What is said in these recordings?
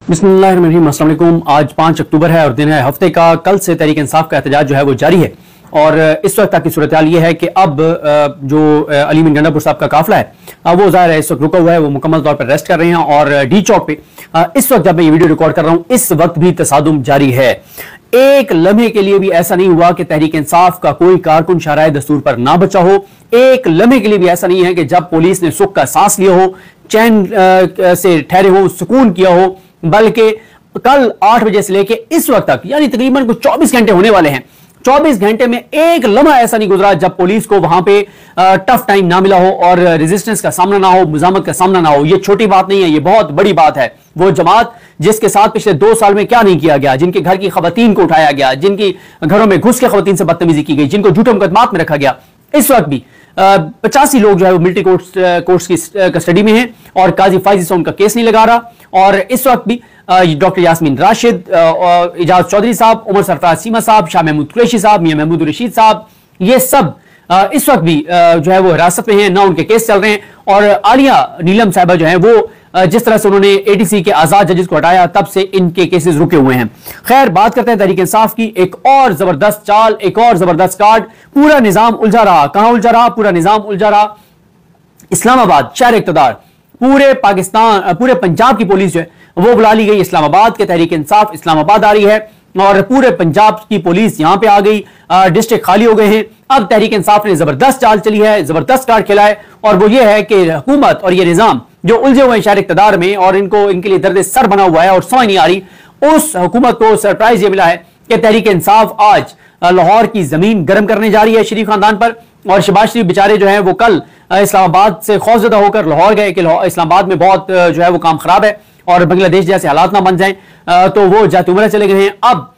बिस्मिल्लाहिर्रहमानिर्रहीम। अस्सलाम वालेकुम। आज 5 अक्टूबर है और दिन है हफ्ते का। कल से तहरीक इंसाफ का एहतजाज जो है वो जारी है और इस वक्त तक की सूरत हाल ये है कि अब जो अली मीन गंडापुर साहब का काफिला है वो ज़ाहिर है इस वक्त रुका हुआ है, वो मुकम्मल तौर पर रेस्ट कर रहे हैं और डी चौक पे इस वक्त जब मैं ये वीडियो रिकॉर्ड कर रहा हूँ इस वक्त भी तसादुम जारी है। एक लम्हे के लिए भी ऐसा नहीं हुआ कि तहरीक इंसाफ का कोई कारकुन शाहराए दस्तूर पर ना बचा हो। एक लम्हे के लिए भी ऐसा नहीं है कि जब पुलिस ने सुख का सांस लिया हो, चैन से ठहरे हो, सुकून किया हो, बल्कि कल 8 बजे से लेके इस वक्त तक यानी तकरीबन कुछ 24 घंटे होने वाले हैं। 24 घंटे में एक लम्हा ऐसा नहीं गुजरा जब पुलिस को वहां पे टफ टाइम ना मिला हो और रेजिस्टेंस का सामना ना हो, मुजामत का सामना ना हो। ये छोटी बात नहीं है, ये बहुत बड़ी बात है। वो जमात जिसके साथ पिछले 2 साल में क्या नहीं किया गया, जिनके घर की खवातीन को उठाया गया, जिनकी घरों में घुस के खवातीन से बदतमीजी की गई, जिनको झूठे मुकदमात में रखा गया, इस वक्त भी 85 लोग जो है वो मिलिट्री कोर्ट्स की कस्टडी में हैं और काजी फाइजी से उनका केस नहीं लगा रहा। और इस वक्त भी डॉक्टर यास्मीन राशिद, इजाज चौधरी साहब, उमर सरफराज सीमा साहब, शाह महमूद कुरैशी साहब, मियां महमूद रशीद साहब, ये सब इस वक्त भी जो है वो हिरासत में हैं, ना उनके केस चल रहे हैं। और आलिया नीलम साहबा जो है वो जिस तरह से उन्होंने एडीसी के आजाद जजेस को हटाया तब से इनके केसेस रुके हुए हैं। खैर, बात करते हैं तहरीक इंसाफ की। एक और जबरदस्त चाल, एक और जबरदस्त कार्ड। पूरा निजाम उलझा रहा। कहां उलझा रहा? पूरा निजाम उलझा रहा इस्लामाबाद, शहर इक़्तिदार। पूरे पाकिस्तान, पूरे पंजाब की पुलिस जो है वो बुला ली गई इस्लामाबाद के। तहरीक इंसाफ इस्लामाबाद आ रही है और पूरे पंजाब की पुलिस यहां पे आ गई। डिस्ट्रिक्ट खाली हो गए हैं। अब तहरीक इंसाफ ने जबरदस्त चाल चली है, जबरदस्त कार्ड खेला है और वो ये है कि हुकूमत और ये निजाम जो उलझे हुए हैं शहर इक़्तिदार में और इनके लिए दर्द सर बना हुआ है और समझ नहीं आ रही, उस हुकूमत को सरप्राइज ये मिला है कि तहरीक इंसाफ आज लाहौर की जमीन गर्म करने जा रही है शरीफ खानदान पर। और शहबाज शरीफ बेचारे जो हैं वो कल इस्लामाबाद से खौफजदा होकर लाहौर गए कि इस्लामाबाद में बहुत जो है वो काम खराब है और बांग्लादेश जैसे हालात ना बन जाएं, तो वो जाते उम्र चले गए हैं। अब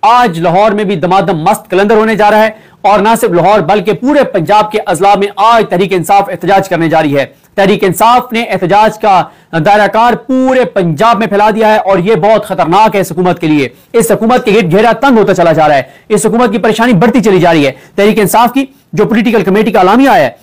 आज लाहौर में भी दमादम मस्त कलंदर होने जा रहा है और ना सिर्फ लाहौर बल्कि पूरे पंजाब के अजला में आज तहरीक इंसाफ एहतजाज करने जा रही है। तहरीक इंसाफ ने एहतजाज का दायराकार पूरे पंजाब में फैला दिया है और यह बहुत खतरनाक है इस हुकूमत के लिए। इस हुकूमत के घेरा तंग होता चला जा रहा है, इस हुकूमत की परेशानी बढ़ती चली जा रही है। तहरीक इंसाफ की जो पोलिटिकल कमेटी का अलामिया है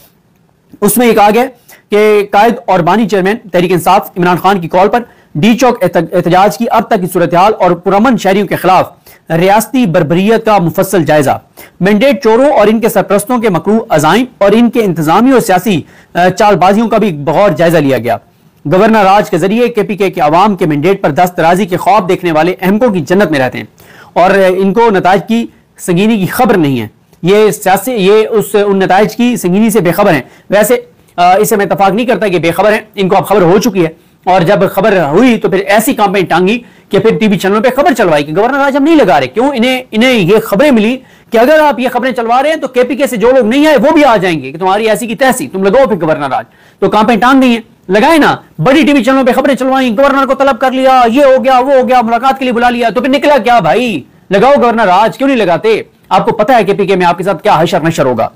उसमें एक आ गया कि कायद और बानी चेयरमैन तहरीक इंसाफ इमरान खान की कॉल पर डी चौक एहतजाज की अब तक की सूरत हाल और पुरअमन शहरियों के खिलाफ रियासती बर्बरियत का मुफस्सल जायजा, मैंडेट चोरों और इनके सरप्रस्तों के मकरू अजाइम और इनके इंतजामी और सियासी चालबाजियों का भी बगौर जायजा लिया गया। गवर्नर राज के जरिए केपीके के अवाम के मैंडेट पर दस्तराजी के ख्वाब देखने वाले अहमकों की जन्नत में रहते हैं और इनको नताज की संगीनी की खबर नहीं है। ये उन नताज की संगीनी से बेखबर हैं। वैसे इससे मैं इत्तफाक नहीं करता कि बेखबर हैं, इनको अब खबर हो चुकी है और जब खबर हुई तो फिर ऐसी कैंपेन टांगी कि फिर टीवी चैनलों पे खबर चलवाई कि गवर्नर राज हम नहीं लगा रहे। क्यों? इन्हें ये खबरें मिली कि अगर आप ये खबरें चलवा रहे हैं तो केपीके से जो लोग नहीं आए वो भी आ जाएंगे कि तुम्हारी ऐसी की तैसी, तुम लगाओ फिर गवर्नर राज। तो कैंपेन टांग गई है, लगाए ना, बड़ी टीवी चैनलों पर खबरें चलवाई, गवर्नर को तलब कर लिया, ये हो गया वो हो गया, मुलाकात के लिए बुला लिया। तो फिर निकला क्या भाई? लगाओ गवर्नर राज, क्यों नहीं लगाते? आपको पता है केपीके में आपके साथ क्या हशर नशर होगा।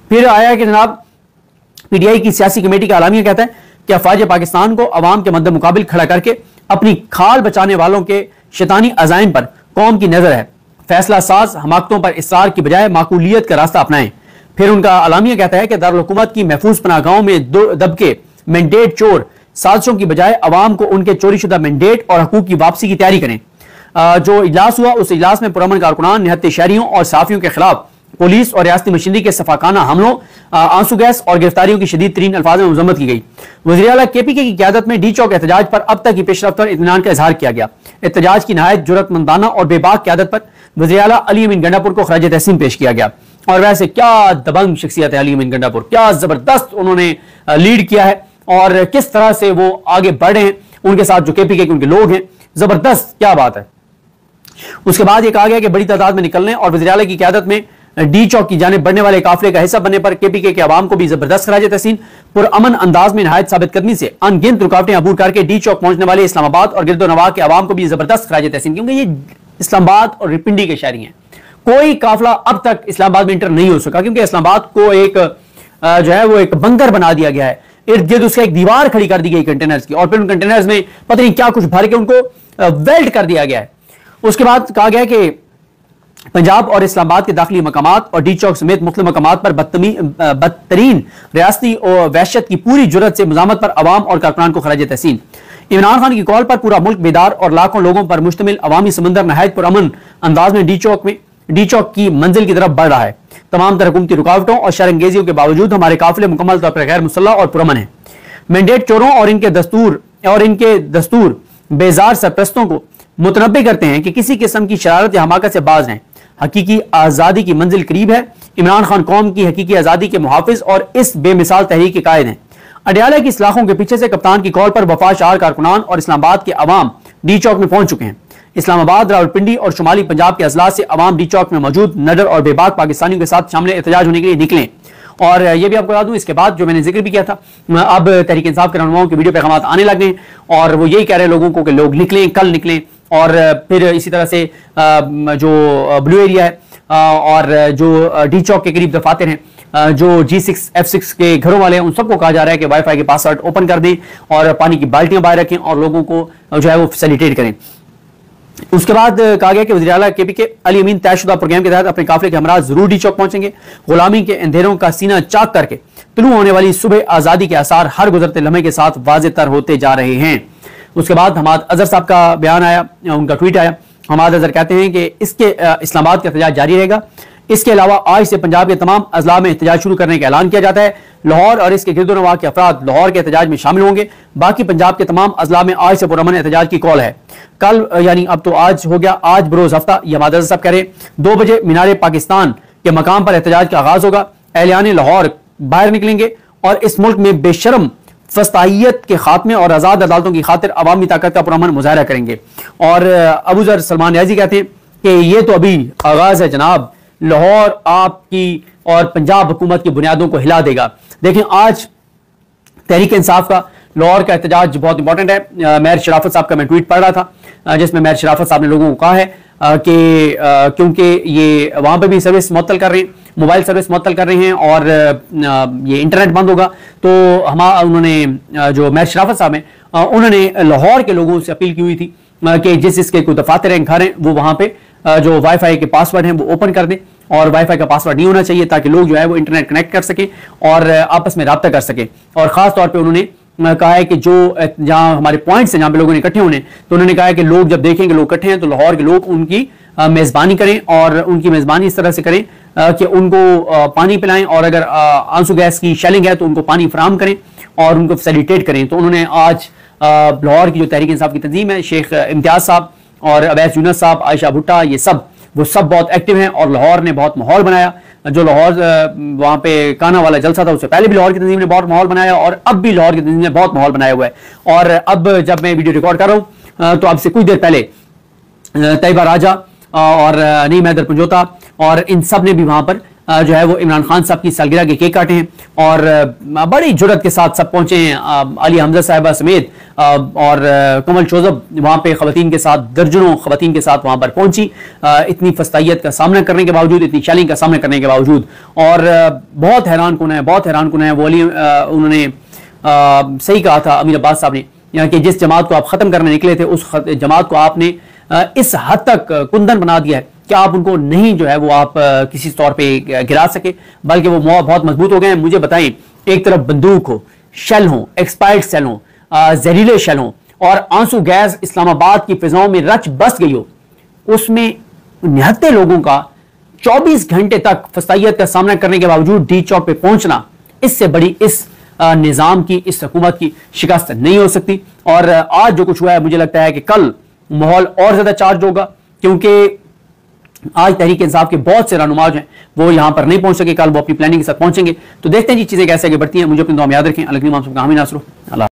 फिर आया कि जनाब पीटीआई की सियासी कमेटी का आलामिया कहता है कि अफवाज पाकिस्तान को अवाम के मद्दे मुकाबिल खड़ा करके अपनी खाल बचाने वालों के शैतानी अजाइम पर कौम की नजर है। फैसला साज हमाकतों पर इसरार की बजाय माकूलियत का रास्ता अपनाएं। फिर उनका आलामिया कहता है कि दारुल हुकूमत की महफूज पनाहगाहों में दबके मैंडेट चोर साजिशों की बजाय अवाम को उनके चोरी शुदा मैंडेट और हकूक की वापसी की तैयारी करें। जो इजलास हुआ उस इजलास में पुरअमन कारकुनान, निहत्ते शहरियों और साफियों के खिलाफ पुलिस और रियासती मशीनरी के सफाकाना हमलों, आंसू गैस और गिरफ्तारियों की शदीद तरीन अल्फाज में मजम्मत की गई। वज़ीर आला केपीके की क़यादत में डी चौक एहतजाज पर अब तक की पेशरफ्त पर इत्मीनान का इजहार किया गया। एहतजाज की नहायत जुर्रतमंदाना और बेबाक क़यादत पर वज़ीर आला अली अमीन गंडापुर को खराज तहसीन पेश किया गया। और वैसे क्या दबंग शख्सियत है अली अमीन गंडापुर, क्या जबरदस्त उन्होंने लीड किया है और किस तरह से वो आगे बढ़े हैं उनके साथ जो केपीके के उनके लोग हैं, जबरदस्त, क्या बात है। उसके बाद एक आ गया कि बड़ी तादाद में निकलने और वज़ीर आला की क़यादत में डी चौक की जानिब बढ़ने वाले काफिले का हिस्सा बनने पर केपीके के अवाम को भी जबरदस्त खराज तहसीन। पुरअमन अंदाज में नहायत साबित कदमी से अनगिनत रुकावटें अबूर करके डी चौक पहुंचने वाले इस्लामाबाद और गिरदो नवाह के अवाम को भी जबरदस्त खराज तहसीन, क्योंकि ये इस्लामाबाद और रिपिंडी के शहरी हैं। कोई काफिला अब तक इस्लामाबाद में इंटर नहीं हो सका क्योंकि इस्लामाबाद को एक जो है वो एक बंकर बना दिया गया है। इर्द गिर्द उसका एक दीवार खड़ी कर दी गई कंटेनर्स की और फिर उन कंटेनर्स में पता नहीं क्या कुछ भर के उनको वेल्ड कर दिया गया है। उसके बाद कहा गया कि पंजाब और इस्लामाबाद के दाखिली मकामात और डी चौक समेत मुख्तलिफ मकामात पर बदतरीन रियासती और वहशत की पूरी जुर्रत से मुजामत पर अवाम और कारकुनान को खराज तहसीन। इमरान खान की कॉल पर पूरा मुल्क बेदार और लाखों लोगों पर मुश्तमिल अवामी समंदर नहायत पुरअमन अंदाज में डी चौक की मंजिल की तरफ बढ़ रहा है। तमाम तरह हुकूमती रुकावटों और शरंगेजियों के बावजूद हमारे काफिले मुकम्मल तौर पर गैर मुसल्लह और पुरअमन है। मैंडेट चोरों और इनके दस्तूर बेजार सरप्रस्तों को मुतनब्बे करते हैं कि किसी किस्म की शरारत या हमाकत से बाज रहें। हकीकी आज़ादी की मंजिल करीब है। इमरान खान कौम की हकीकी आज़ादी के मुहाफिज और इस बेमिसाल तहरीक के कायद हैं। अडयाला की इस्लाहों के पीछे से कप्तान की कॉल पर वफा शार कारकुनान और इस्लामाबाद के अवाम डी चौक में पहुंच चुके हैं। इस्लामाबाद, रावलपिंडी और शुमाली पंजाब के अजला से अवाम डी चौक में मौजूद नडर और बेबाक पाकिस्तानियों के साथ शामिल एहतजाज होने के लिए निकले। और ये भी आपको बता दूं, इसके बाद जो मैंने जिक्र भी किया था, अब तहरीक इंसाफ के रहनुमाओं के वीडियो पैगाम आने लगे और वो यही कह रहे हैं लोगों को कि लोग निकलें, कल निकलें। और फिर इसी तरह से जो ब्लू एरिया है और जो डी चौक के करीब दफातर हैं, जो G6 F6 के घरों वाले हैं, उन सबको कहा जा रहा है कि वाईफाई के पासवर्ड ओपन कर दें और पानी की बाल्टियां बाहर रखें और लोगों को जो है वो फैसिलिटेट करें। उसके बाद कहा गया कि वज़ीर आला KP के अली अमीन तयशुदा प्रोग्राम के तहत अपने काफिले के हमरा जरूर डी चौक पहुंचेंगे। गुलामी के अंधेरों का सीना चाक करके तुलू होने वाली सुबह आजादी के आसार हर गुजरते लम्हे के साथ वाज़ेह तर होते जा रहे हैं। उसके बाद हमाद अजहर साहब का बयान आया, उनका ट्वीट आया। हमाद अजहर कहते हैं कि इसके इस्लामाबाद का एहतजाज जारी रहेगा। इसके अलावा आज से पंजाब के तमाम अजला में एहतजाज शुरू करने का ऐलान किया जाता है। लाहौर और इसके गिरदोनवा के अफराद लाहौर के एहतजाज में शामिल होंगे। बाकी पंजाब के तमाम अजला में आज से पुरअमन एहतजाज की कॉल है। कल यानी अब तो आज हो गया, आज बरोज हफ्ता, ये हमाद अजहर साहब कह रहे हैं 2 बजे मीनारे पाकिस्तान के मकाम पर एहतजाज का आगाज होगा। एहलियान लाहौर बाहर निकलेंगे और इस मुल्क में बेशरम फस्ताहियत के खात्मे और आजाद अदालतों की खातिर अवामी ताकत का पुरअमन मुजाहरा करेंगे। और अबू ज़र सलमान न्याज़ी कहते हैं कि ये तो अभी आगाज है जनाब, लाहौर आपकी और पंजाब हुकूमत की बुनियादों को हिला देगा। देखें, आज तहरीक इंसाफ का लाहौर का एहतजाज बहुत इंपॉर्टेंट है। मेयर शराफत साहब का मैं ट्वीट पढ़ रहा था जिसमें मेयर शराफत साहब ने लोगों को कहा है कि क्योंकि ये वहां पर भी सर्विस मुअत्तल कर रहे हैं, मोबाइल सर्विस मुअत्तल कर रहे हैं और ये इंटरनेट बंद होगा, तो उन्होंने जो मेयर शराफत साहब हैं उन्होंने लाहौर के लोगों से अपील की हुई थी कि जिस इसके कोई दफातर हैं, घर हैं, वो वहां पे जो वाईफाई के पासवर्ड हैं वो ओपन कर दें और वाईफाई का पासवर्ड नहीं होना चाहिए ताकि लोग जो है वो इंटरनेट कनेक्ट कर सकें और आपस में रब्ता कर सकें। और खास तौर पे उन्होंने कहा है कि जो जहां हमारे पॉइंट्स हैं जहां पे लोगों ने इकट्ठे होने, तो उन्होंने कहा है कि लोग जब देखेंगे लोग इकट्ठे हैं तो लाहौर के लोग उनकी मेजबानी करें और उनकी मेजबानी इस तरह से करें कि उनको पानी पिलाएं और अगर आंसू गैस की शेलिंग है तो उनको पानी फराहम करें और उनको फैसिलिटेट करें। तो उन्होंने आज लाहौर की जो तहरीक इंसाफ की तंजीम है, शेख इम्तियाज साहब और अवैस यूनुस साहब, आयशा भुट्टा, ये सब वो सब बहुत एक्टिव हैं और लाहौर ने बहुत माहौल बनाया। जो लाहौर वहाँ पे काना वाला जलसा था उससे पहले भी लाहौर की तंजीम ने बहुत माहौल बनाया और अब भी लाहौर की तंजीम ने बहुत माहौल बनाया हुआ है। और अब जब मैं वीडियो रिकॉर्ड कर रहा हूँ तो अब से कुछ देर पहले तैयबा राजा और नईम हैदर पंजोता और इन सब ने भी वहां पर जो है वो इमरान खान साहब की सालगिरह के केक काटे हैं और बड़ी जुर्रत के साथ सब पहुंचे हैं। अली हमजा साहिबा समेत और कमल चौजब वहां पे खवातीन के साथ, दर्जनों खवातीन के साथ वहां पर पहुंची, इतनी फस्तायत का सामना करने के बावजूद, इतनी चैलेंज का सामना करने के बावजूद। और बहुत हैरान कुन है, बहुत हैरान कुन है। वो अली उन्होंने सही कहा था अमीर अब्बास साहब ने यहाँ कि जिस जमात को आप खत्म करने निकले थे उस जमात को आपने इस हद तक कुंदन बना दिया है कि आप उनको नहीं जो है वो आप किसी तौर पे गिरा सके, बल्कि वो बहुत मजबूत हो गए हैं। मुझे बताएं, एक तरफ बंदूक हो, शेल हो, एक्सपायर्ड सेल हो, जहरीले शेल हो और आंसू गैस इस्लामाबाद की फिजाओं में रच बस गई हो, उसमें 69 लोगों का 24 घंटे तक फस्तायत का सामना करने के बावजूद डी चौक पे पहुंचना, इससे बड़ी इस निजाम की, इस हुकूमत की शिकस्त नहीं हो सकती। और आज जो कुछ हुआ है, मुझे लगता है कि कल माहौल और ज्यादा चार्ज होगा, क्योंकि आज तहरीक इंसाफ के बहुत से रहनुमा हैं वो यहां पर नहीं पहुंच सके, कल वो अपनी प्लानिंग के साथ पहुंचेंगे। तो देखते हैं जी चीजें कैसे आगे बढ़ती हैं। मुझे अपनी दुआ में याद रखें। अल्लाह की नाम सबका हामी नासरो। अल्लाह।